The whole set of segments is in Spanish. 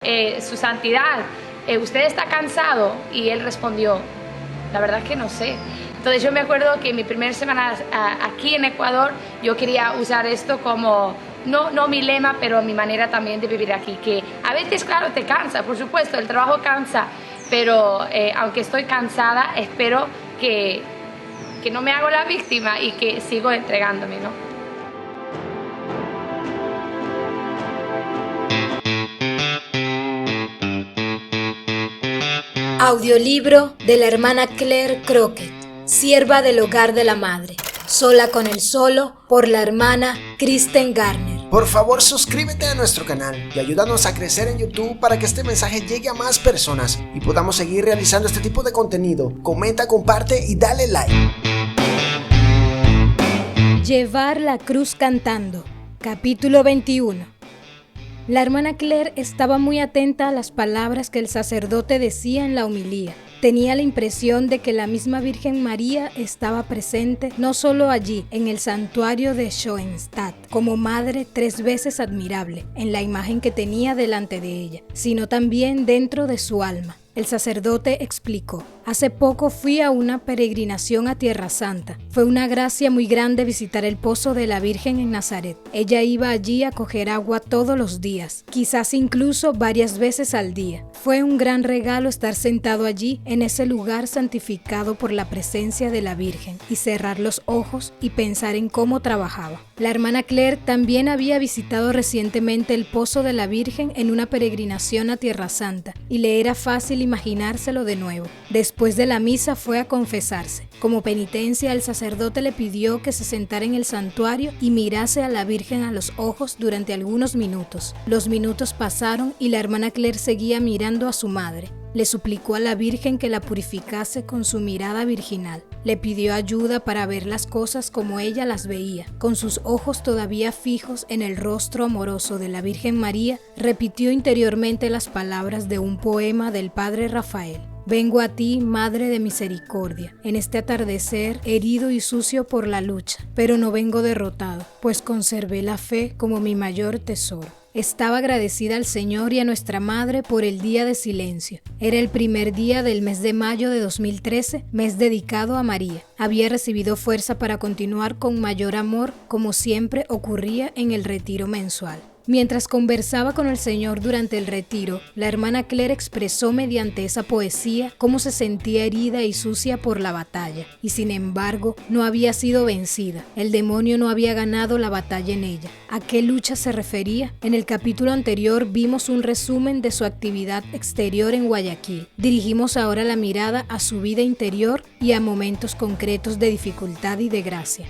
Su santidad, ¿usted está cansado? Y él respondió, la verdad es que no sé. Entonces yo me acuerdo que mi primera semana aquí en Ecuador, yo quería usar esto como, no mi lema, pero mi manera también de vivir aquí, que a veces, claro, te cansa, por supuesto, el trabajo cansa, pero aunque estoy cansada, espero que no me hago la víctima y que sigo entregándome, ¿no? Audiolibro de la hermana Claire Crockett, sierva del hogar de la madre, sola con el solo, por la hermana Kristen Garner. Por favor, suscríbete a nuestro canal y ayúdanos a crecer en YouTube para que este mensaje llegue a más personas y podamos seguir realizando este tipo de contenido. Comenta, comparte y dale like. Llevar la cruz cantando, capítulo 21. La hermana Claire estaba muy atenta a las palabras que el sacerdote decía en la homilía. Tenía la impresión de que la misma Virgen María estaba presente no solo allí, en el santuario de Schoenstatt, como madre 3 veces admirable, en la imagen que tenía delante de ella, sino también dentro de su alma. El sacerdote explicó: hace poco fui a una peregrinación a Tierra Santa. Fue una gracia muy grande visitar el pozo de la Virgen en Nazaret. Ella iba allí a coger agua todos los días, quizás incluso varias veces al día. Fue un gran regalo estar sentado allí, en ese lugar santificado por la presencia de la Virgen, y cerrar los ojos y pensar en cómo trabajaba. La hermana Claire también había visitado recientemente el pozo de la Virgen en una peregrinación a Tierra Santa, y le era fácil imaginárselo de nuevo. Después de la misa fue a confesarse. Como penitencia, el sacerdote le pidió que se sentara en el santuario y mirase a la Virgen a los ojos durante algunos minutos. Los minutos pasaron y la hermana Claire seguía mirando a su madre. Le suplicó a la Virgen que la purificase con su mirada virginal. Le pidió ayuda para ver las cosas como ella las veía. Con sus ojos todavía fijos en el rostro amoroso de la Virgen María, repitió interiormente las palabras de un poema del padre Rafael. Vengo a ti, Madre de Misericordia, en este atardecer herido y sucio por la lucha, pero no vengo derrotado, pues conservé la fe como mi mayor tesoro. Estaba agradecida al Señor y a nuestra Madre por el día de silencio. Era el primer día del mes de mayo de 2013, mes dedicado a María. Había recibido fuerza para continuar con mayor amor, como siempre ocurría en el retiro mensual. Mientras conversaba con el Señor durante el retiro, la hermana Claire expresó mediante esa poesía cómo se sentía herida y sucia por la batalla, y sin embargo no había sido vencida. El demonio no había ganado la batalla en ella. ¿A qué lucha se refería? En el capítulo anterior vimos un resumen de su actividad exterior en Guayaquil. Dirigimos ahora la mirada a su vida interior y a momentos concretos de dificultad y de gracia.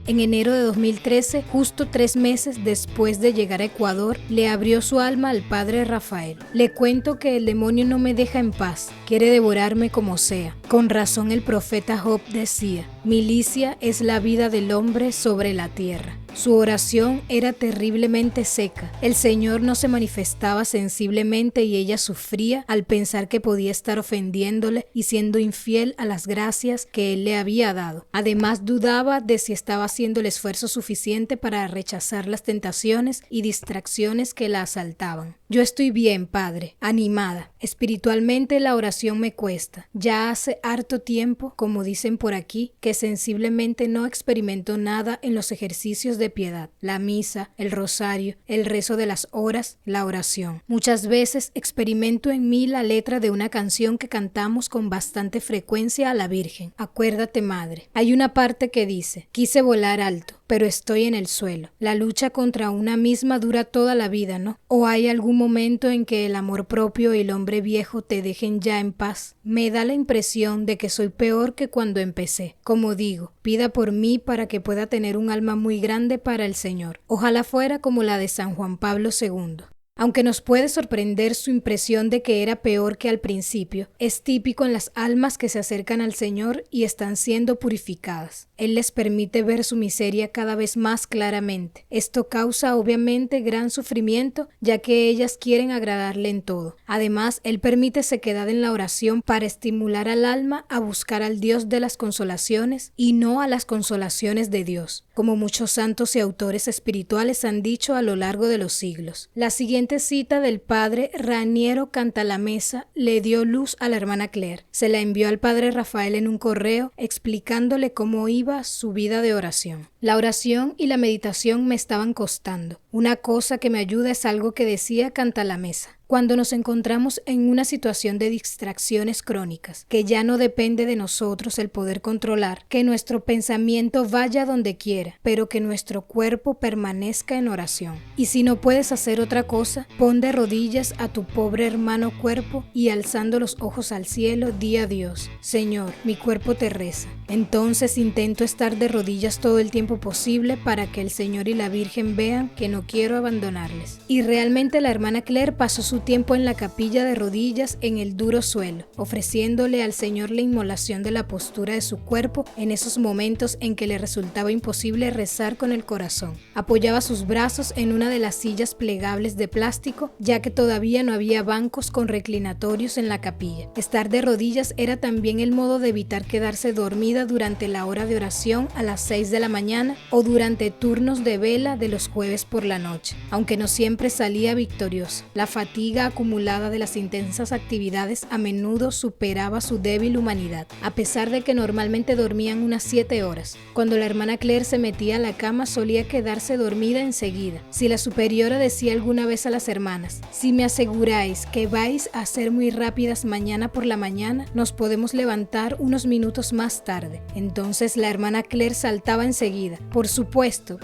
En enero de 2013, justo 3 meses después de llegar a Ecuador, le abrió su alma al padre Rafael. Le cuento que el demonio no me deja en paz, quiere devorarme como sea. Con razón el profeta Job decía: milicia es la vida del hombre sobre la tierra. Su oración era terriblemente seca. El Señor no se manifestaba sensiblemente y ella sufría al pensar que podía estar ofendiéndole y siendo infiel a las gracias que Él le había dado. Además, dudaba de si estaba haciendo el esfuerzo suficiente para rechazar las tentaciones y distracciones que la asaltaban. Yo estoy bien, Padre, animada. Espiritualmente la oración me cuesta. Ya hace harto tiempo, como dicen por aquí, que sensiblemente no experimento nada en los ejercicios de piedad, la misa, el rosario, el rezo de las horas, la oración. Muchas veces experimento en mí la letra de una canción que cantamos con bastante frecuencia a la Virgen. Acuérdate, Madre. Hay una parte que dice: quise volar alto, pero estoy en el suelo. La lucha contra una misma dura toda la vida, ¿no? ¿O hay algún momento en que el amor propio y el hombre viejo te dejen ya en paz? Me da la impresión de que soy peor que cuando empecé. Como digo, pida por mí para que pueda tener un alma muy grande para el Señor. Ojalá fuera como la de San Juan Pablo II. Aunque nos puede sorprender su impresión de que era peor que al principio, es típico en las almas que se acercan al Señor y están siendo purificadas. Él les permite ver su miseria cada vez más claramente. Esto causa obviamente gran sufrimiento, ya que ellas quieren agradarle en todo. Además, Él permite sequedad en la oración para estimular al alma a buscar al Dios de las consolaciones y no a las consolaciones de Dios, como muchos santos y autores espirituales han dicho a lo largo de los siglos. La siguiente cita del padre Raniero Cantalamessa le dio luz a la hermana Claire. Se la envió al padre Rafael en un correo explicándole cómo iba su vida de oración. La oración y la meditación me estaban costando. Una cosa que me ayuda es algo que decía Cantalamessa. Cuando nos encontramos en una situación de distracciones crónicas, que ya no depende de nosotros el poder controlar, que nuestro pensamiento vaya donde quiera, pero que nuestro cuerpo permanezca en oración. Y si no puedes hacer otra cosa, pon de rodillas a tu pobre hermano cuerpo y alzando los ojos al cielo, di a Dios: Señor, mi cuerpo te reza. Entonces intento estar de rodillas todo el tiempo posible para que el Señor y la Virgen vean que no quiero abandonarles. Y realmente la hermana Claire pasó su tiempo en la capilla de rodillas en el duro suelo, ofreciéndole al Señor la inmolación de la postura de su cuerpo en esos momentos en que le resultaba imposible rezar con el corazón. Apoyaba sus brazos en una de las sillas plegables de plástico, ya que todavía no había bancos con reclinatorios en la capilla. Estar de rodillas era también el modo de evitar quedarse dormida durante la hora de oración a las 6 de la mañana o durante turnos de vela de los jueves por la noche, aunque no siempre salía victoriosa. La fatiga acumulada de las intensas actividades a menudo superaba su débil humanidad, a pesar de que normalmente dormían unas 7 horas. Cuando la hermana Claire se metía a la cama solía quedarse dormida enseguida. Si la superiora decía alguna vez a las hermanas: si me aseguráis que vais a ser muy rápidas mañana por la mañana, nos podemos levantar unos minutos más tarde. Entonces la hermana Claire saltaba enseguida: por supuesto,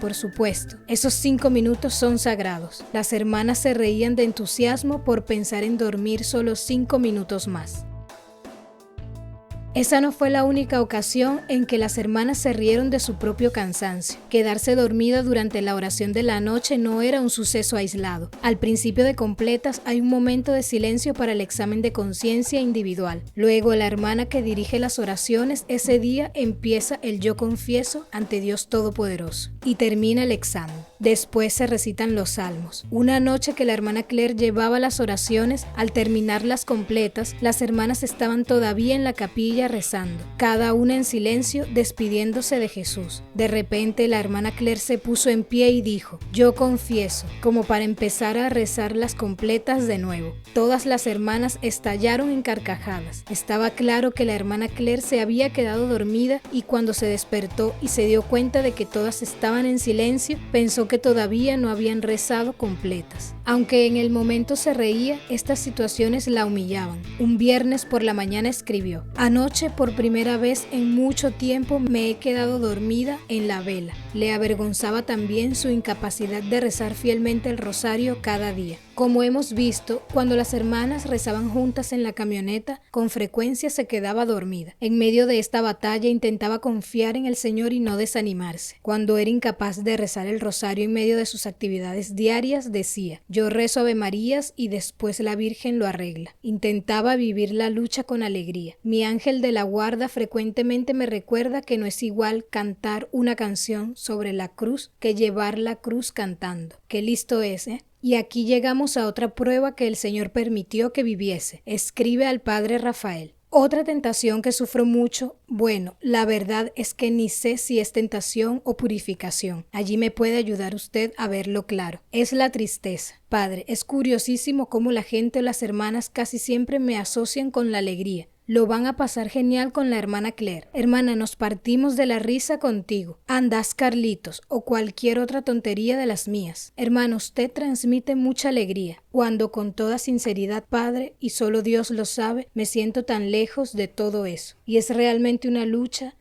esos 5 minutos son sagrados. Las hermanas se reían de entusiasmo por pensar en dormir solo 5 minutos más. Esa no fue la única ocasión en que las hermanas se rieron de su propio cansancio. Quedarse dormida durante la oración de la noche no era un suceso aislado. Al principio de completas hay un momento de silencio para el examen de conciencia individual. Luego la hermana que dirige las oraciones ese día empieza el yo confieso ante Dios Todopoderoso y termina el examen. Después se recitan los salmos. Una noche que la hermana Claire llevaba las oraciones, al terminarlas completas, las hermanas estaban todavía en la capilla rezando, cada una en silencio, despidiéndose de Jesús. De repente la hermana Claire se puso en pie y dijo: yo confieso, como para empezar a rezar las completas de nuevo. Todas las hermanas estallaron en carcajadas. Estaba claro que la hermana Claire se había quedado dormida y cuando se despertó y se dio cuenta de que todas estaban en silencio, pensó que todavía no habían rezado completas. Aunque en el momento se reía, estas situaciones la humillaban. Un viernes por la mañana escribió: anoche por primera vez en mucho tiempo me he quedado dormida en la vela. Le avergonzaba también su incapacidad de rezar fielmente el rosario cada día. Como hemos visto, cuando las hermanas rezaban juntas en la camioneta, con frecuencia se quedaba dormida. En medio de esta batalla intentaba confiar en el Señor y no desanimarse. Cuando era incapaz de rezar el rosario en medio de sus actividades diarias, decía: yo rezo Ave Marías y después la Virgen lo arregla. Intentaba vivir la lucha con alegría. Mi ángel de la guarda frecuentemente me recuerda que no es igual cantar una canción sobre la cruz que llevar la cruz cantando. Qué listo es, ¿eh? Y aquí llegamos a otra prueba que el Señor permitió que viviese. Escribe al padre Rafael: otra tentación que sufro mucho, bueno, la verdad es que ni sé si es tentación o purificación. Allí me puede ayudar usted a verlo claro. Es la tristeza. Padre, es curiosísimo cómo la gente o las hermanas casi siempre me asocian con la alegría. Lo van a pasar genial con la hermana Claire. Hermana, nos partimos de la risa contigo. Andás Carlitos o cualquier otra tontería de las mías. Hermano, usted transmite mucha alegría. Cuando con toda sinceridad, Padre, y solo Dios lo sabe, me siento tan lejos de todo eso. Y es realmente una lucha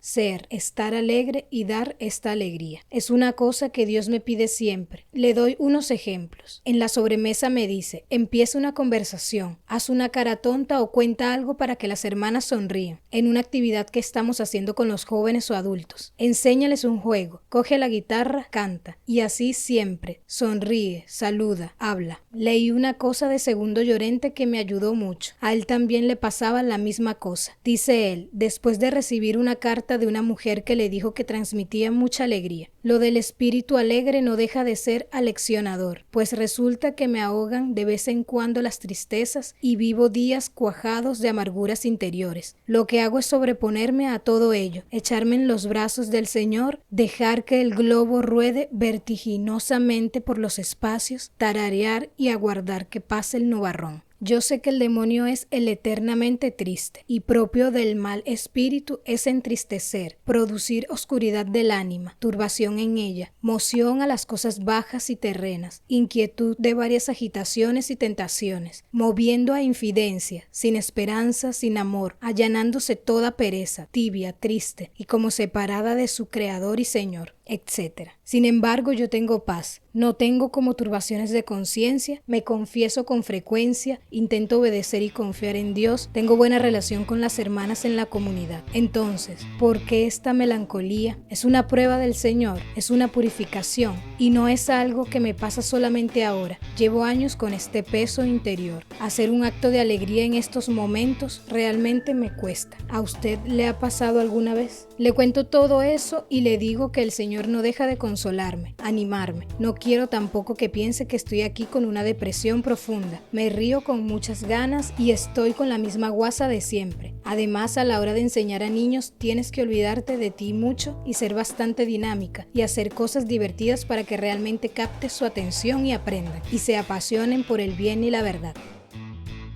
estar alegre y dar esta alegría. Es una cosa que Dios me pide siempre. Le doy unos ejemplos. En la sobremesa me dice: empieza una conversación, haz una cara tonta o cuenta algo para que las hermanas hermanas sonríen en una actividad que estamos haciendo con los jóvenes o adultos. Enséñales un juego, coge la guitarra, canta, y así siempre. Sonríe, saluda, habla. Leí una cosa de Segundo Llorente que me ayudó mucho. A él también le pasaba la misma cosa. Dice él, después de recibir una carta de una mujer que le dijo que transmitía mucha alegría. Lo del espíritu alegre no deja de ser aleccionador, pues resulta que me ahogan de vez en cuando las tristezas y vivo días cuajados de amarguras interiores. Lo que hago es sobreponerme a todo ello, echarme en los brazos del Señor, dejar que el globo ruede vertiginosamente por los espacios, tararear y aguardar que pase el nubarrón. Yo sé que el demonio es el eternamente triste, y propio del mal espíritu es entristecer, producir oscuridad del ánima, turbación en ella, moción a las cosas bajas y terrenas, inquietud de varias agitaciones y tentaciones, moviendo a infidencia, sin esperanza, sin amor, allanándose toda pereza, tibia, triste, y como separada de su Creador y Señor, etc. Sin embargo, yo tengo paz. No tengo como turbaciones de conciencia, me confieso con frecuencia, intento obedecer y confiar en Dios, tengo buena relación con las hermanas en la comunidad. Entonces, ¿por qué esta melancolía? Es una prueba del Señor, es una purificación y no es algo que me pasa solamente ahora. Llevo años con este peso interior. Hacer un acto de alegría en estos momentos realmente me cuesta. ¿A usted le ha pasado alguna vez? Le cuento todo eso y le digo que el Señor no deja de consolarme, animarme. No quiero tampoco que piense que estoy aquí con una depresión profunda. Me río con muchas ganas y estoy con la misma guasa de siempre. Además, a la hora de enseñar a niños, tienes que olvidarte de ti mucho y ser bastante dinámica y hacer cosas divertidas para que realmente captes su atención y aprendan y se apasionen por el bien y la verdad.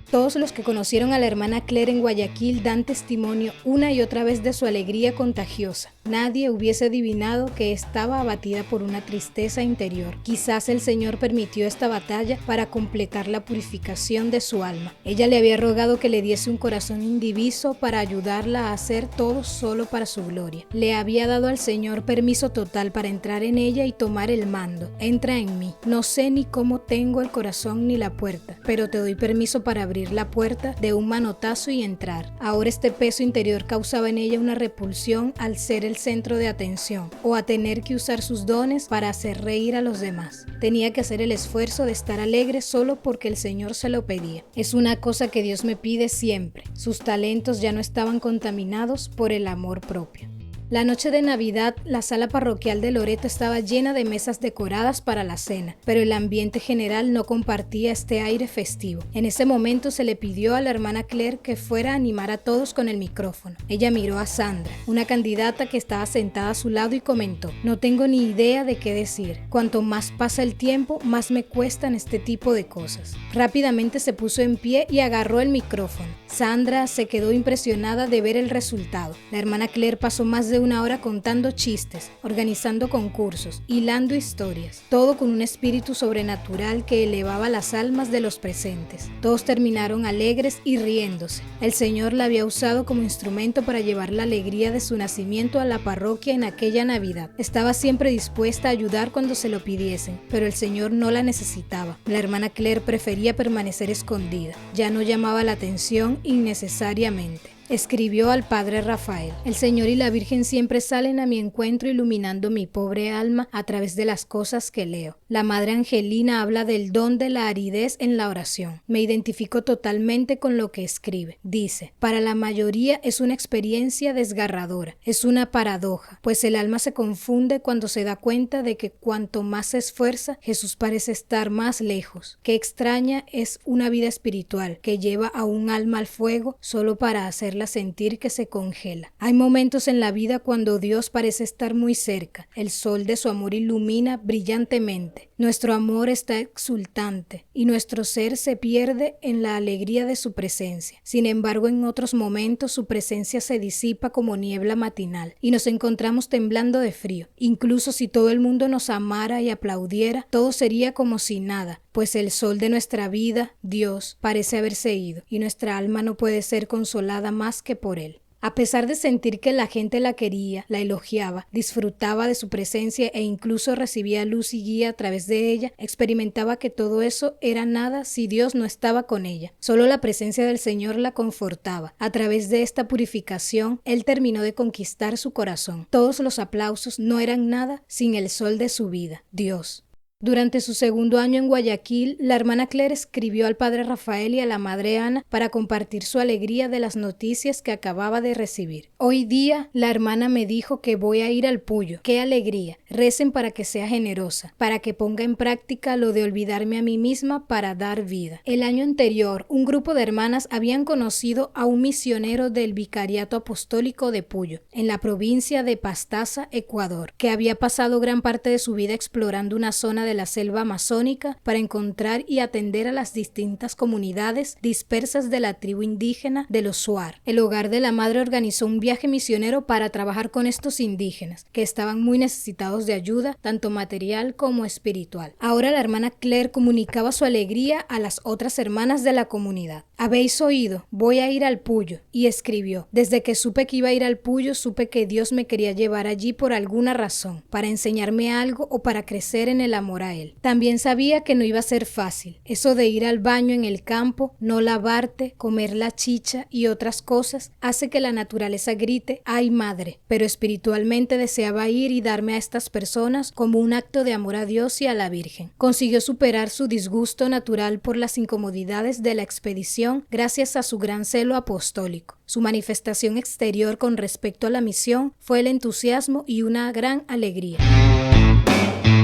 Todos los que conocieron a la hermana Claire en Guayaquil dan testimonio una y otra vez de su alegría contagiosa. Nadie hubiese adivinado que estaba abatida por una tristeza interior. Quizás el Señor permitió esta batalla para completar la purificación de su alma. Ella le había rogado que le diese un corazón indiviso para ayudarla a hacer todo solo para su gloria. Le había dado al Señor permiso total para entrar en ella y tomar el mando. Entra en mí. No sé ni cómo tengo el corazón ni la puerta, pero te doy permiso para abrir la puerta de un manotazo y entrar. Ahora este peso interior causaba en ella una repulsión al ser el centro de atención o a tener que usar sus dones para hacer reír a los demás. Tenía que hacer el esfuerzo de estar alegre solo porque el Señor se lo pedía. Es una cosa que Dios me pide siempre. Sus talentos ya no estaban contaminados por el amor propio. La noche de Navidad, la sala parroquial de Loreto estaba llena de mesas decoradas para la cena, pero el ambiente general no compartía este aire festivo. En ese momento se le pidió a la hermana Claire que fuera a animar a todos con el micrófono. Ella miró a Sandra, una candidata que estaba sentada a su lado y comentó: "No tengo ni idea de qué decir. Cuanto más pasa el tiempo, más me cuestan este tipo de cosas". Rápidamente se puso en pie y agarró el micrófono. Sandra se quedó impresionada de ver el resultado. La hermana Claire pasó más de una hora contando chistes, organizando concursos, hilando historias, todo con un espíritu sobrenatural que elevaba las almas de los presentes. Todos terminaron alegres y riéndose. El Señor la había usado como instrumento para llevar la alegría de su nacimiento a la parroquia en aquella Navidad. Estaba siempre dispuesta a ayudar cuando se lo pidiesen, pero el Señor no la necesitaba. La hermana Claire prefería permanecer escondida. Ya no llamaba la atención innecesariamente. Escribió al padre Rafael: "El Señor y la Virgen siempre salen a mi encuentro iluminando mi pobre alma a través de las cosas que leo. La Madre Angelina habla del don de la aridez en la oración. Me identifico totalmente con lo que escribe. Dice: para la mayoría es una experiencia desgarradora, es una paradoja, pues el alma se confunde cuando se da cuenta de que cuanto más se esfuerza, Jesús parece estar más lejos. Qué extraña es una vida espiritual que lleva a un alma al fuego solo para hacerla sentir que se congela. Hay momentos en la vida cuando Dios parece estar muy cerca. El sol de su amor ilumina brillantemente. Nuestro amor está exultante y nuestro ser se pierde en la alegría de su presencia. Sin embargo, en otros momentos su presencia se disipa como niebla matinal y nos encontramos temblando de frío. Incluso si todo el mundo nos amara y aplaudiera, todo sería como si nada, pues el sol de nuestra vida, Dios, parece haberse ido y nuestra alma no puede ser consolada más que por él". A pesar de sentir que la gente la quería, la elogiaba, disfrutaba de su presencia e incluso recibía luz y guía a través de ella, experimentaba que todo eso era nada si Dios no estaba con ella. Solo la presencia del Señor la confortaba. A través de esta purificación, Él terminó de conquistar su corazón. Todos los aplausos no eran nada sin el sol de su vida, Dios. Durante su segundo año en Guayaquil, la hermana Claire escribió al padre Rafael y a la madre Ana para compartir su alegría de las noticias que acababa de recibir. Hoy día, la hermana me dijo que voy a ir al Puyo. ¡Qué alegría! Recen para que sea generosa, para que ponga en práctica lo de olvidarme a mí misma para dar vida. El año anterior, un grupo de hermanas habían conocido a un misionero del Vicariato Apostólico de Puyo, en la provincia de Pastaza, Ecuador, que había pasado gran parte de su vida explorando una zona de la selva amazónica para encontrar y atender a las distintas comunidades dispersas de la tribu indígena de los Shuar. El hogar de la madre organizó un viaje misionero para trabajar con estos indígenas, que estaban muy necesitados de ayuda, tanto material como espiritual. Ahora la hermana Claire comunicaba su alegría a las otras hermanas de la comunidad. «Habéis oído, voy a ir al Puyo», y escribió: «Desde que supe que iba a ir al Puyo, supe que Dios me quería llevar allí por alguna razón, para enseñarme algo o para crecer en el amor a Él. También sabía que no iba a ser fácil. Eso de ir al baño en el campo, no lavarte, comer la chicha y otras cosas, hace que la naturaleza grite, ¡ay madre!». Pero espiritualmente deseaba ir y darme a estas personas como un acto de amor a Dios y a la Virgen. Consiguió superar su disgusto natural por las incomodidades de la expedición gracias a su gran celo apostólico. Su manifestación exterior con respecto a la misión fue el entusiasmo y una gran alegría.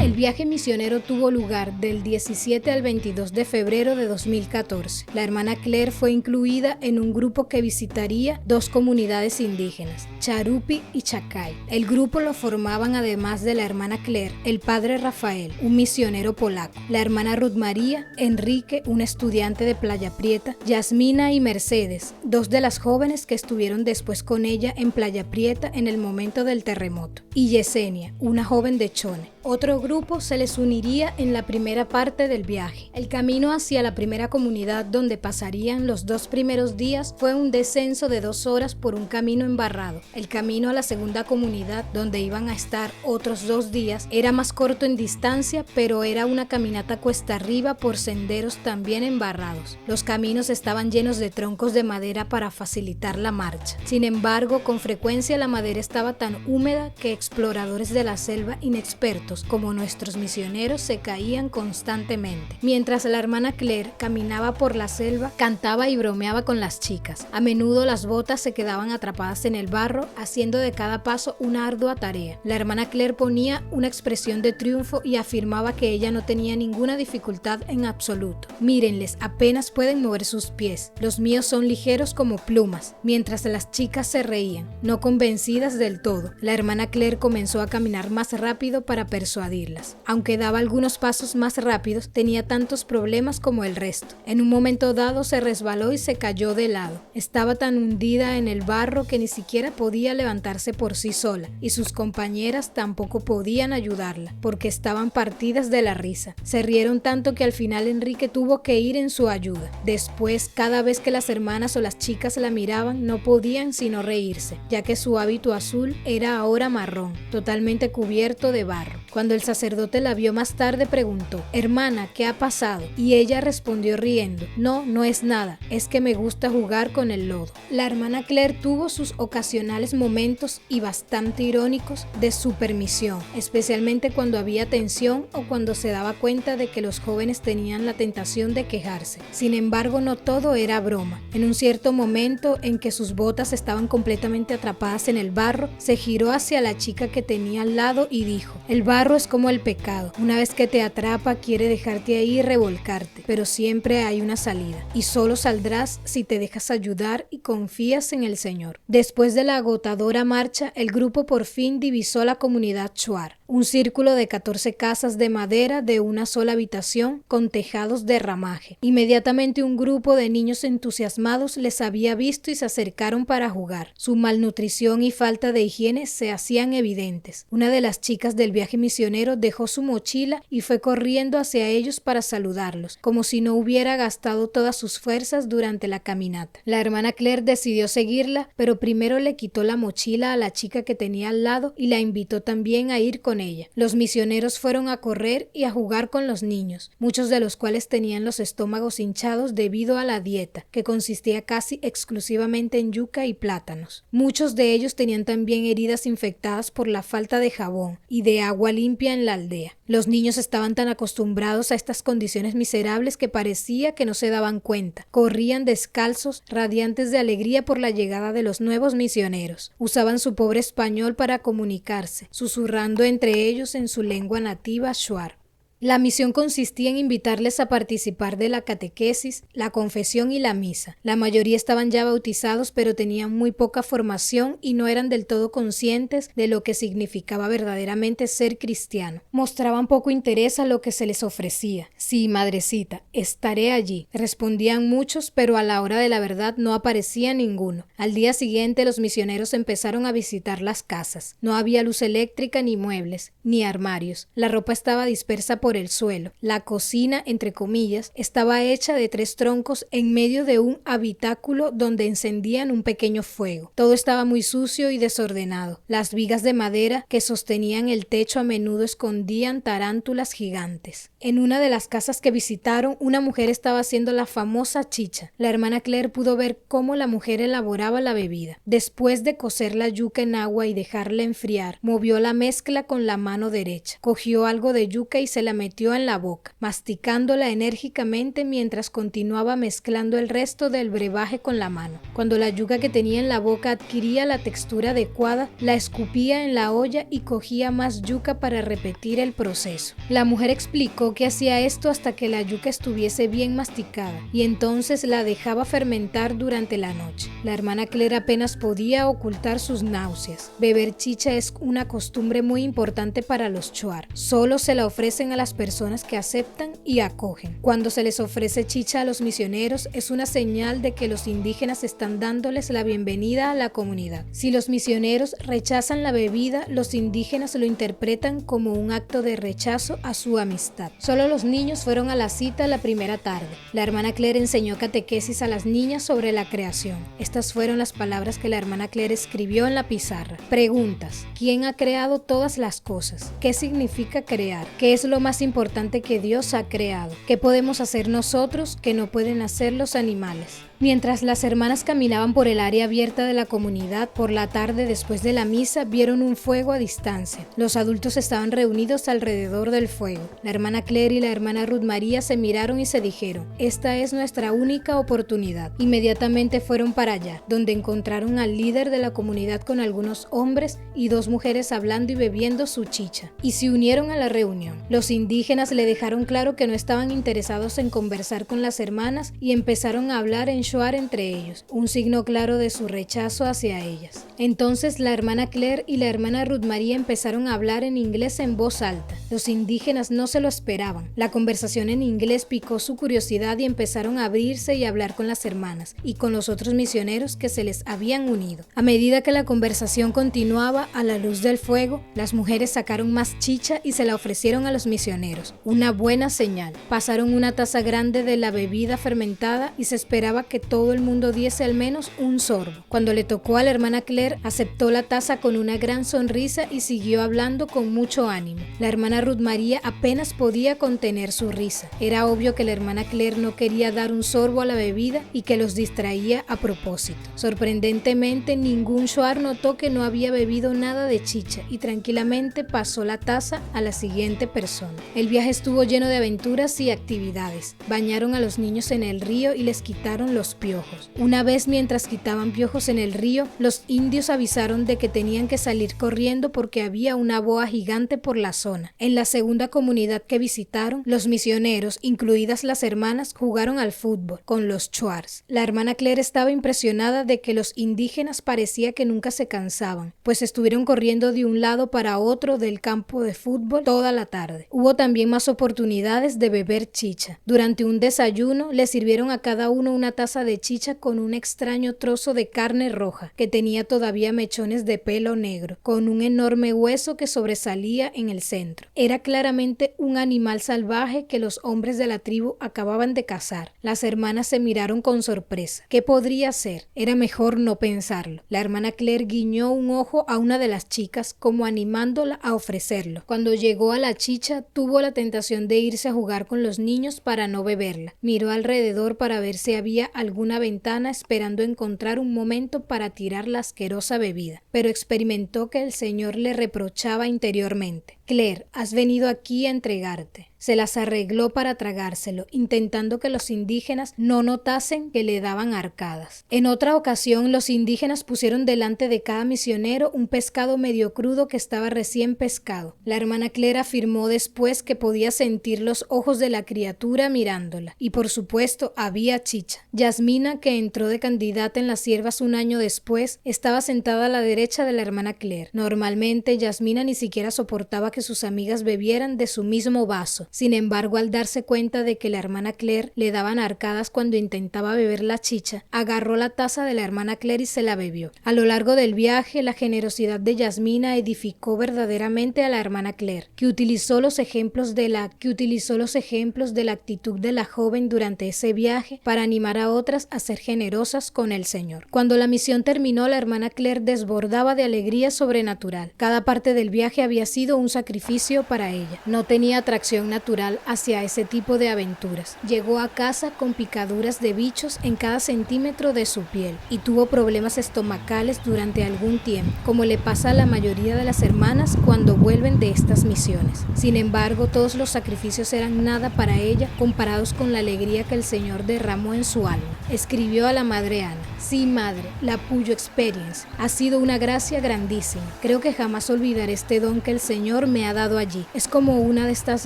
El viaje misionero tuvo lugar del 17 al 22 de febrero de 2014. La hermana Claire fue incluida en un grupo que visitaría dos comunidades indígenas, Charupi y Chacay. El grupo lo formaban, además de la hermana Claire, el padre Rafael, un misionero polaco, la hermana Ruth María, Enrique, un estudiante de Playa Prieta, Yasmina y Mercedes, dos de las jóvenes que estuvieron después con ella en Playa Prieta en el momento del terremoto, y Yesenia, una joven de Chone. Otro grupo se les uniría en la primera parte del viaje. El camino hacia la primera comunidad donde pasarían los 2 primeros días fue un descenso de 2 horas por un camino embarrado. El camino a la segunda comunidad, donde iban a estar otros 2 días, era más corto en distancia, pero era una caminata cuesta arriba por senderos también embarrados. Los caminos estaban llenos de troncos de madera para facilitar la marcha. Sin embargo, con frecuencia la madera estaba tan húmeda que exploradores de la selva inexpertos como nuestros misioneros se caían constantemente. Mientras la hermana Claire caminaba por la selva, cantaba y bromeaba con las chicas. A menudo las botas se quedaban atrapadas en el barro, haciendo de cada paso una ardua tarea. La hermana Claire ponía una expresión de triunfo y afirmaba que ella no tenía ninguna dificultad en absoluto. «Mírenles, apenas pueden mover sus pies. Los míos son ligeros como plumas», mientras las chicas se reían, no convencidas del todo. La hermana Claire comenzó a caminar más rápido para persuadirlas. Aunque daba algunos pasos más rápidos, tenía tantos problemas como el resto. En un momento dado se resbaló y se cayó de lado. Estaba tan hundida en el barro que ni siquiera podía levantarse por sí sola, y sus compañeras tampoco podían ayudarla, porque estaban partidas de la risa. Se rieron tanto que al final Enrique tuvo que ir en su ayuda. Después, cada vez que las hermanas o las chicas la miraban, no podían sino reírse, ya que su hábito azul era ahora marrón, totalmente cubierto de barro. Cuando el sacerdote la vio más tarde, preguntó: «Hermana, ¿qué ha pasado?». Y ella respondió riendo: «No, no es nada, es que me gusta jugar con el lodo». La hermana Claire tuvo sus ocasionales momentos, y bastante irónicos, de supermisión, especialmente cuando había tensión o cuando se daba cuenta de que los jóvenes tenían la tentación de quejarse. Sin embargo, no todo era broma. En un cierto momento en que sus botas estaban completamente atrapadas en el barro, se giró hacia la chica que tenía al lado y dijo: «El barro es como el pecado. Una vez que te atrapa, quiere dejarte ahí y revolcarte, pero siempre hay una salida, y solo saldrás si te dejas ayudar y confías en el Señor». Después de la agotadora marcha, el grupo por fin divisó la comunidad Shuar. un círculo de 14 casas de madera de una sola habitación con tejados de ramaje. Inmediatamente un grupo de niños entusiasmados les había visto y se acercaron para jugar. Su malnutrición y falta de higiene se hacían evidentes. Una de las chicas del viaje misionero dejó su mochila y fue corriendo hacia ellos para saludarlos, como si no hubiera gastado todas sus fuerzas durante la caminata. La hermana Claire decidió seguirla, pero primero le quitó la mochila a la chica que tenía al lado y la invitó también a ir con ella. Los misioneros fueron a correr y a jugar con los niños, muchos de los cuales tenían los estómagos hinchados debido a la dieta, que consistía casi exclusivamente en yuca y plátanos. Muchos de ellos tenían también heridas infectadas por la falta de jabón y de agua limpia en la aldea. Los niños estaban tan acostumbrados a estas condiciones miserables que parecía que no se daban cuenta. Corrían descalzos, radiantes de alegría por la llegada de los nuevos misioneros. Usaban su pobre español para comunicarse, susurrando entre ellos en su lengua nativa shuar. La misión consistía en invitarles a participar de la catequesis, la confesión y la misa. La mayoría estaban ya bautizados, pero tenían muy poca formación y no eran del todo conscientes de lo que significaba verdaderamente ser cristiano. Mostraban poco interés a lo que se les ofrecía. Sí, madrecita, estaré allí, respondían muchos, pero a la hora de la verdad no aparecía ninguno. Al día siguiente los misioneros empezaron a visitar las casas. No había luz eléctrica ni muebles, ni armarios. La ropa estaba dispersa por el suelo. La cocina, entre comillas, estaba hecha de 3 troncos en medio de un habitáculo donde encendían un pequeño fuego. Todo estaba muy sucio y desordenado. Las vigas de madera que sostenían el techo a menudo escondían tarántulas gigantes. En una de las casas que visitaron, una mujer estaba haciendo la famosa chicha. La hermana Claire pudo ver cómo la mujer elaboraba la bebida. Después de cocer la yuca en agua y dejarla enfriar, movió la mezcla con la mano derecha. Cogió algo de yuca y se la metió en la boca, masticándola enérgicamente mientras continuaba mezclando el resto del brebaje con la mano. Cuando la yuca que tenía en la boca adquiría la textura adecuada, la escupía en la olla y cogía más yuca para repetir el proceso. La mujer explicó que hacía esto hasta que la yuca estuviese bien masticada y entonces la dejaba fermentar durante la noche. La hermana Claire apenas podía ocultar sus náuseas. Beber chicha es una costumbre muy importante para los shuar. Solo se la ofrecen a las personas que aceptan y acogen. Cuando se les ofrece chicha a los misioneros, es una señal de que los indígenas están dándoles la bienvenida a la comunidad. Si los misioneros rechazan la bebida, los indígenas lo interpretan como un acto de rechazo a su amistad. Solo los niños fueron a la cita la primera tarde. La hermana Claire enseñó catequesis a las niñas sobre la creación. Estas fueron las palabras que la hermana Claire escribió en la pizarra. Preguntas: ¿quién ha creado todas las cosas? ¿Qué significa crear? ¿Qué es lo más importante que Dios ha creado? ¿Qué podemos hacer nosotros que no pueden hacer los animales? Mientras las hermanas caminaban por el área abierta de la comunidad, por la tarde después de la misa, vieron un fuego a distancia. Los adultos estaban reunidos alrededor del fuego. La hermana Claire y la hermana Ruth María se miraron y se dijeron: esta es nuestra única oportunidad. Inmediatamente fueron para allá, donde encontraron al líder de la comunidad con algunos hombres y 2 mujeres hablando y bebiendo su chicha, y se unieron a la reunión. Los indígenas le dejaron claro que no estaban interesados en conversar con las hermanas y empezaron a hablar en shuar entre ellos, un signo claro de su rechazo hacia ellas. Entonces la hermana Claire y la hermana Ruth María empezaron a hablar en inglés en voz alta. Los indígenas no se lo esperaban. La conversación en inglés picó su curiosidad y empezaron a abrirse y hablar con las hermanas y con los otros misioneros que se les habían unido. A medida que la conversación continuaba a la luz del fuego, las mujeres sacaron más chicha y se la ofrecieron a los misioneros. Una buena señal. Pasaron una taza grande de la bebida fermentada y se esperaba que todo el mundo diese al menos un sorbo. Cuando le tocó a la hermana Claire, aceptó la taza con una gran sonrisa y siguió hablando con mucho ánimo. La hermana Ruth María apenas podía contener su risa. Era obvio que la hermana Claire no quería dar un sorbo a la bebida y que los distraía a propósito. Sorprendentemente, ningún shuar notó que no había bebido nada de chicha y tranquilamente pasó la taza a la siguiente persona. El viaje estuvo lleno de aventuras y actividades. Bañaron a los niños en el río y les quitaron los los piojos. Una vez, mientras quitaban piojos en el río, los indios avisaron de que tenían que salir corriendo porque había una boa gigante por la zona. En la segunda comunidad que visitaron, los misioneros, incluidas las hermanas, jugaron al fútbol con los Shuars. La hermana Claire estaba impresionada de que los indígenas parecía que nunca se cansaban, pues estuvieron corriendo de un lado para otro del campo de fútbol toda la tarde. Hubo también más oportunidades de beber chicha. Durante un desayuno, le sirvieron a cada uno una taza de chicha con un extraño trozo de carne roja, que tenía todavía mechones de pelo negro, con un enorme hueso que sobresalía en el centro. Era claramente un animal salvaje que los hombres de la tribu acababan de cazar. Las hermanas se miraron con sorpresa. ¿Qué podría ser? Era mejor no pensarlo. La hermana Claire guiñó un ojo a una de las chicas, como animándola a ofrecerlo. Cuando llegó a la chicha, tuvo la tentación de irse a jugar con los niños para no beberla. Miró alrededor para ver si había alguna ventana, esperando encontrar un momento para tirar la asquerosa bebida, pero experimentó que el Señor le reprochaba interiormente. Claire, has venido aquí a entregarte. Se las arregló para tragárselo, intentando que los indígenas no notasen que le daban arcadas. En otra ocasión, los indígenas pusieron delante de cada misionero un pescado medio crudo que estaba recién pescado. La hermana Claire afirmó después que podía sentir los ojos de la criatura mirándola. Y por supuesto, había chicha. Yasmina, que entró de candidata en las siervas un año después, estaba sentada a la derecha de la hermana Claire. Normalmente, Yasmina ni siquiera soportaba que sus amigas bebieran de su mismo vaso. Sin embargo, al darse cuenta de que la hermana Claire le daban arcadas cuando intentaba beber la chicha, agarró la taza de la hermana Claire y se la bebió. A lo largo del viaje, la generosidad de Yasmina edificó verdaderamente a la hermana Claire, que utilizó los ejemplos de la actitud de la joven durante ese viaje para animar a otras a ser generosas con el Señor. Cuando la misión terminó, la hermana Claire desbordaba de alegría sobrenatural. Cada parte del viaje había sido un sacrificio para ella. No tenía atracción natural hacia ese tipo de aventuras. Llegó a casa con picaduras de bichos en cada centímetro de su piel y tuvo problemas estomacales durante algún tiempo, como le pasa a la mayoría de las hermanas cuando vuelven de estas misiones. Sin embargo, todos los sacrificios eran nada para ella comparados con la alegría que el Señor derramó en su alma. Escribió a la madre Ana: sí, madre, la Puyo Experience ha sido una gracia grandísima. Creo que jamás olvidaré este don que el Señor me ha dado allí. Es como una de estas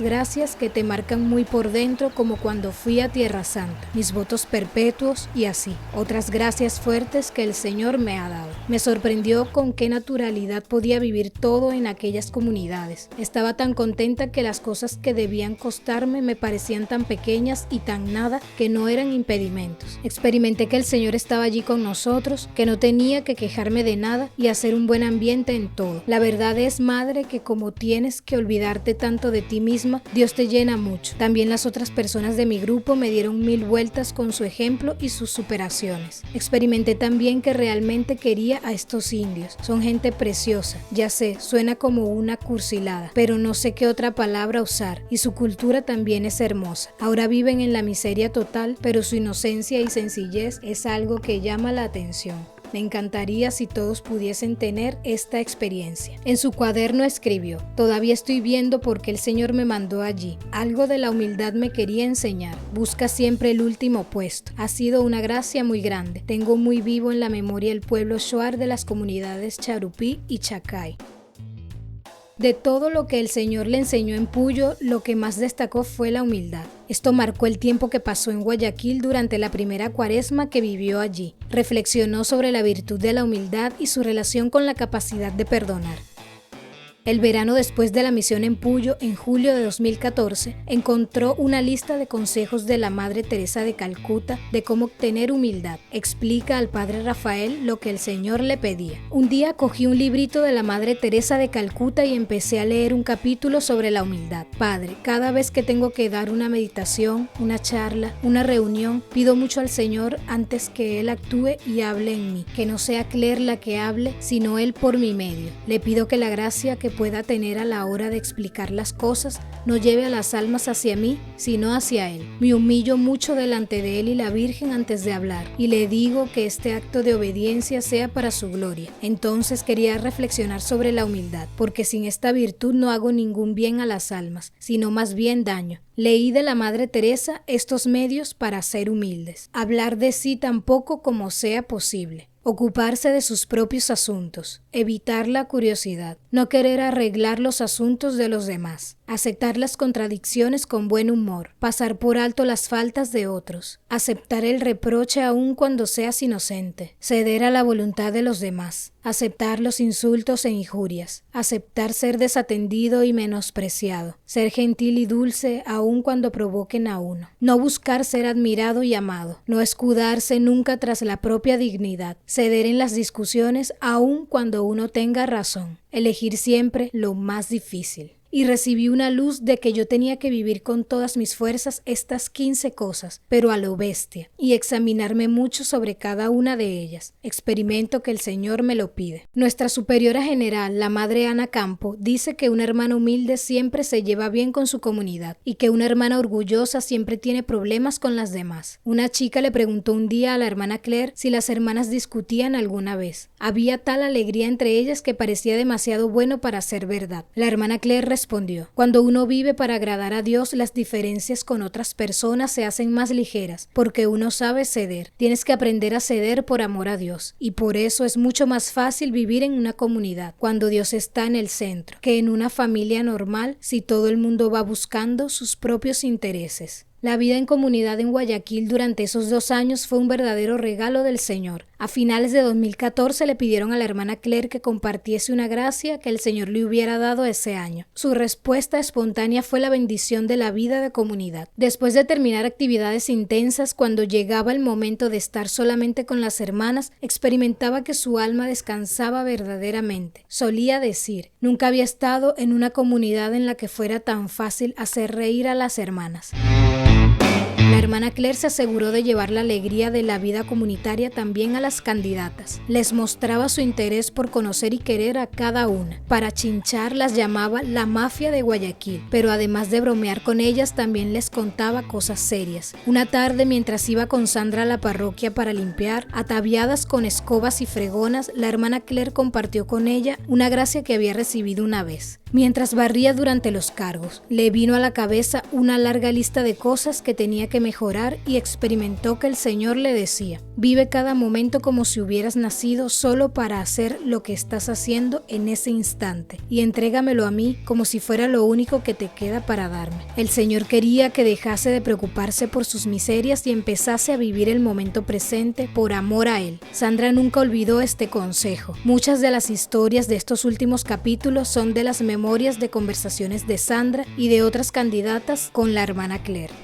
gracias que te marcan muy por dentro, como cuando fui a Tierra Santa, mis votos perpetuos y así. Otras gracias fuertes que el Señor me ha dado. Me sorprendió con qué naturalidad podía vivir todo en aquellas comunidades. Estaba tan contenta que las cosas que debían costarme me parecían tan pequeñas y tan nada que no eran impedimentos. Experimenté que el Señor estaba allí con nosotros, que no tenía que quejarme de nada y hacer un buen ambiente en todo. La verdad es, madre, que como tienes que olvidarte tanto de ti misma, Dios te llena mucho. También las otras personas de mi grupo me dieron 1000 vueltas con su ejemplo y sus superaciones. Experimenté también que realmente quería a estos indios. Son gente preciosa. Ya sé, suena como una cursilada, pero no sé qué otra palabra usar, y su cultura también es hermosa. Ahora viven en la miseria total, pero su inocencia y sencillez es algo que llama la atención. Me encantaría si todos pudiesen tener esta experiencia. En su cuaderno escribió: todavía estoy viendo por qué el Señor me mandó allí. Algo de la humildad me quería enseñar. Busca siempre el último puesto. Ha sido una gracia muy grande. Tengo muy vivo en la memoria el pueblo Shuar de las comunidades Charupí y Chacay. De todo lo que el Señor le enseñó en Puyo, lo que más destacó fue la humildad. Esto marcó el tiempo que pasó en Guayaquil durante la primera cuaresma que vivió allí. Reflexionó sobre la virtud de la humildad y su relación con la capacidad de perdonar. El verano después de la misión en Puyo, en julio de 2014, encontró una lista de consejos de la Madre Teresa de Calcuta de cómo obtener humildad. Explica al Padre Rafael lo que el Señor le pedía. Un día cogí un librito de la Madre Teresa de Calcuta y empecé a leer un capítulo sobre la humildad. Padre, cada vez que tengo que dar una meditación, una charla, una reunión, pido mucho al Señor antes que Él actúe y hable en mí. Que no sea Claire la que hable, sino Él por mi medio. Le pido que la gracia que pueda tener a la hora de explicar las cosas no lleve a las almas hacia mí, sino hacia Él. Me humillo mucho delante de Él y la Virgen antes de hablar, y le digo que este acto de obediencia sea para su gloria. Entonces quería reflexionar sobre la humildad, porque sin esta virtud no hago ningún bien a las almas, sino más bien daño. Leí de la Madre Teresa estos medios para ser humildes. Hablar de sí tan poco como sea posible. Ocuparse de sus propios asuntos, evitar la curiosidad, no querer arreglar los asuntos de los demás, aceptar las contradicciones con buen humor, pasar por alto las faltas de otros, aceptar el reproche aun cuando seas inocente, ceder a la voluntad de los demás, aceptar los insultos e injurias, aceptar ser desatendido y menospreciado, ser gentil y dulce aun cuando provoquen a uno, no buscar ser admirado y amado, no escudarse nunca tras la propia dignidad, ceder en las discusiones aun cuando uno tenga razón, elegir siempre lo más difícil. Y recibí una luz de que yo tenía que vivir con todas mis fuerzas estas 15 cosas, pero a lo bestia, y examinarme mucho sobre cada una de ellas. Experimento que el Señor me lo pide. Nuestra superiora general, la Madre Ana Campo, dice que una hermana humilde siempre se lleva bien con su comunidad y que una hermana orgullosa siempre tiene problemas con las demás. Una chica le preguntó un día a la hermana Claire si las hermanas discutían alguna vez. Había tal alegría entre ellas que parecía demasiado bueno para ser verdad. La hermana Claire respondió: cuando uno vive para agradar a Dios, las diferencias con otras personas se hacen más ligeras, porque uno sabe ceder. Tienes que aprender a ceder por amor a Dios, y por eso es mucho más fácil vivir en una comunidad, cuando Dios está en el centro, que en una familia normal, si todo el mundo va buscando sus propios intereses. La vida en comunidad en Guayaquil durante esos 2 años fue un verdadero regalo del Señor. A finales de 2014 le pidieron a la hermana Claire que compartiese una gracia que el Señor le hubiera dado ese año. Su respuesta espontánea fue la bendición de la vida de comunidad. Después de terminar actividades intensas, cuando llegaba el momento de estar solamente con las hermanas, experimentaba que su alma descansaba verdaderamente. Solía decir: nunca había estado en una comunidad en la que fuera tan fácil hacer reír a las hermanas. La hermana Claire se aseguró de llevar la alegría de la vida comunitaria también a las candidatas. Les mostraba su interés por conocer y querer a cada una. Para chinchar las llamaba la mafia de Guayaquil, pero además de bromear con ellas también les contaba cosas serias. Una tarde, mientras iba con Sandra a la parroquia para limpiar, ataviadas con escobas y fregonas, la hermana Claire compartió con ella una gracia que había recibido una vez. Mientras barría durante los cargos, le vino a la cabeza una larga lista de cosas que tenía que mejorar y experimentó que el Señor le decía: vive cada momento como si hubieras nacido solo para hacer lo que estás haciendo en ese instante y entrégamelo a mí como si fuera lo único que te queda para darme. El Señor quería que dejase de preocuparse por sus miserias y empezase a vivir el momento presente por amor a Él. Sandra nunca olvidó este consejo. Muchas de las historias de estos últimos capítulos son de las memorias de conversaciones de Sandra y de otras candidatas con la hermana Claire.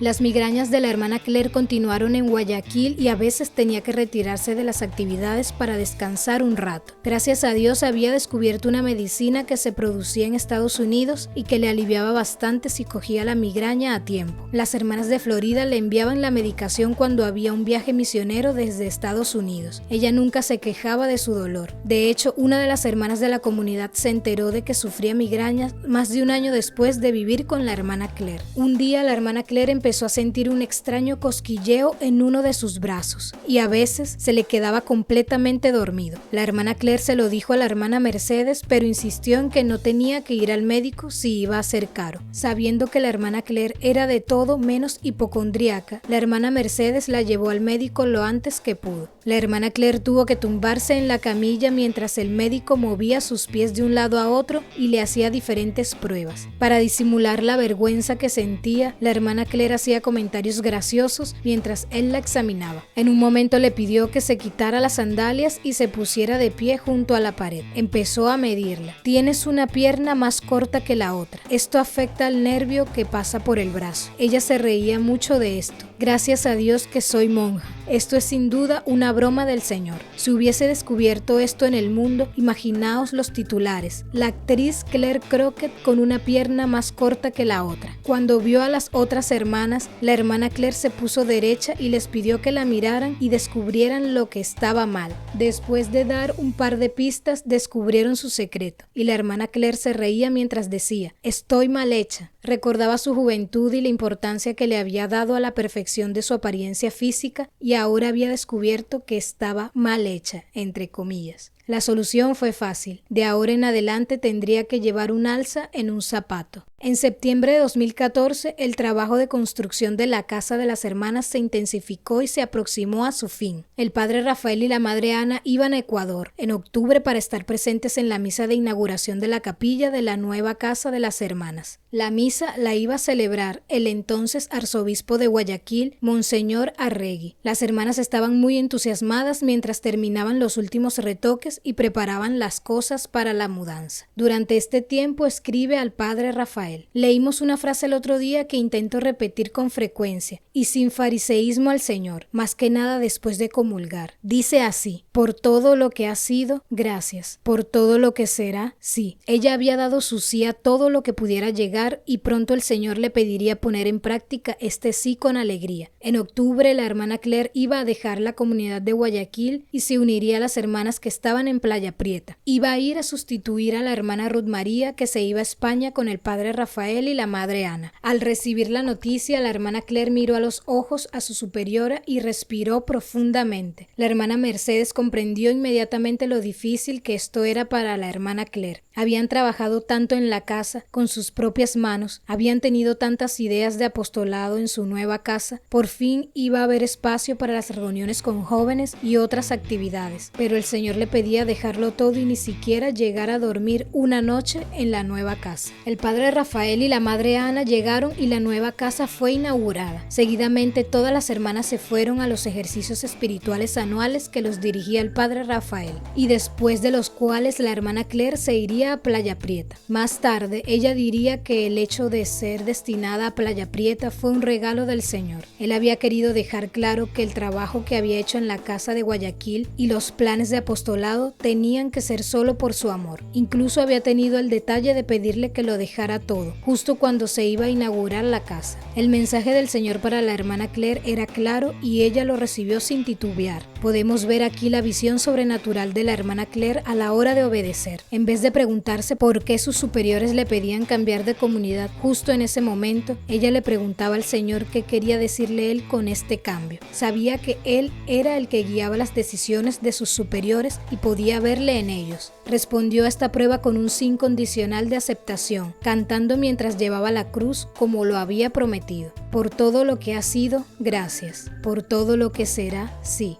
Las migrañas de la hermana Claire continuaron en Guayaquil y a veces tenía que retirarse de las actividades para descansar un rato. Gracias a Dios había descubierto una medicina que se producía en Estados Unidos y que le aliviaba bastante si cogía la migraña a tiempo. Las hermanas de Florida le enviaban la medicación cuando había un viaje misionero desde Estados Unidos. Ella nunca se quejaba de su dolor. De hecho, una de las hermanas de la comunidad se enteró de que sufría migrañas más de un año después de vivir con la hermana Claire. Un día la hermana Claire empezó a sentir un extraño cosquilleo en uno de sus brazos y a veces se le quedaba completamente dormido. La hermana Claire se lo dijo a la hermana Mercedes, pero insistió en que no tenía que ir al médico si iba a ser caro. Sabiendo que la hermana Claire era de todo menos hipocondríaca, la hermana Mercedes la llevó al médico lo antes que pudo. La hermana Claire tuvo que tumbarse en la camilla mientras el médico movía sus pies de un lado a otro y le hacía diferentes pruebas. Para disimular la vergüenza que sentía, la hermana Claire hacía comentarios graciosos mientras él la examinaba. En un momento le pidió que se quitara las sandalias y se pusiera de pie junto a la pared. Empezó a medirla. Tienes una pierna más corta que la otra. Esto afecta al nervio que pasa por el brazo. Ella se reía mucho de esto. Gracias a Dios que soy monja. Esto es sin duda una broma del Señor. Si hubiese descubierto esto en el mundo, imaginaos los titulares. La actriz Claire Crockett con una pierna más corta que la otra. Cuando vio a las otras hermanas, la hermana Claire se puso derecha y les pidió que la miraran y descubrieran lo que estaba mal. Después de dar un par de pistas, descubrieron su secreto. Y la hermana Claire se reía mientras decía: estoy mal hecha. Recordaba su juventud y la importancia que le había dado a la perfección de su apariencia física y ahora había descubierto que estaba mal hecha, entre comillas. La solución fue fácil. De ahora en adelante tendría que llevar un alza en un zapato. En septiembre de 2014, el trabajo de construcción de la casa de las hermanas se intensificó y se aproximó a su fin. El padre Rafael y la madre Ana iban a Ecuador en octubre para estar presentes en la misa de inauguración de la capilla de la nueva casa de las hermanas. La misa la iba a celebrar el entonces arzobispo de Guayaquil, Monseñor Arregui. Las hermanas estaban muy entusiasmadas mientras terminaban los últimos retoques y preparaban las cosas para la mudanza. Durante este tiempo escribe al padre Rafael: leímos una frase el otro día que intento repetir con frecuencia y sin fariseísmo al Señor, más que nada después de comulgar. Dice así: por todo lo que ha sido, gracias. Por todo lo que será, sí. Ella había dado su sí a todo lo que pudiera llegar y pronto el Señor le pediría poner en práctica este sí con alegría. En octubre la hermana Claire iba a dejar la comunidad de Guayaquil y se uniría a las hermanas que estaban en Playa Prieta. Iba a ir a sustituir a la hermana Ruth María, que se iba a España con el padre Rafael y la madre Ana. Al recibir la noticia, la hermana Claire miró a los ojos a su superiora y respiró profundamente. La hermana Mercedes comprendió inmediatamente lo difícil que esto era para la hermana Claire. Habían trabajado tanto en la casa, con sus propias manos, habían tenido tantas ideas de apostolado en su nueva casa. Por fin iba a haber espacio para las reuniones con jóvenes y otras actividades, pero el Señor le pedía dejarlo todo y ni siquiera llegar a dormir una noche en la nueva casa. El padre Rafael y la madre Ana llegaron y la nueva casa fue inaugurada. Seguidamente todas las hermanas se fueron a los ejercicios espirituales anuales que los dirigía el padre Rafael y después de los cuales la hermana Claire se iría a Playa Prieta. Más tarde ella diría que el hecho de ser destinada a Playa Prieta fue un regalo del Señor. Él había querido dejar claro que el trabajo que había hecho en la casa de Guayaquil y los planes de apostolado tenían que ser solo por su amor. Incluso había tenido el detalle de pedirle que lo dejara todo, justo cuando se iba a inaugurar la casa. El mensaje del Señor para la hermana Claire era claro y ella lo recibió sin titubear. Podemos ver aquí la visión sobrenatural de la hermana Claire a la hora de obedecer. En vez de preguntarse por qué sus superiores le pedían cambiar de comunidad justo en ese momento, ella le preguntaba al Señor qué quería decirle él con este cambio. Sabía que él era el que guiaba las decisiones de sus superiores y podía verle en ellos. Respondió a esta prueba con un sí incondicional de aceptación, cantando mientras llevaba la cruz como lo había prometido. Por todo lo que ha sido, gracias. Por todo lo que será, sí.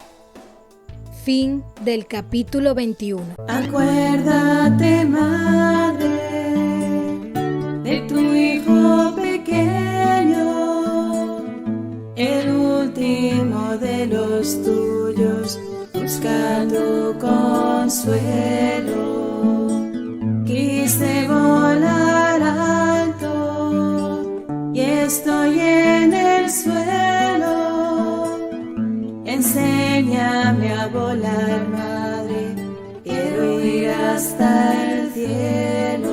Fin del capítulo 21. Acuérdate, madre, de tu hijo pequeño, el último de los tuyos, buscando consuelo. Quise volar alto y estoy en el suelo. Enséñame a volar, madre, quiero ir hasta el cielo.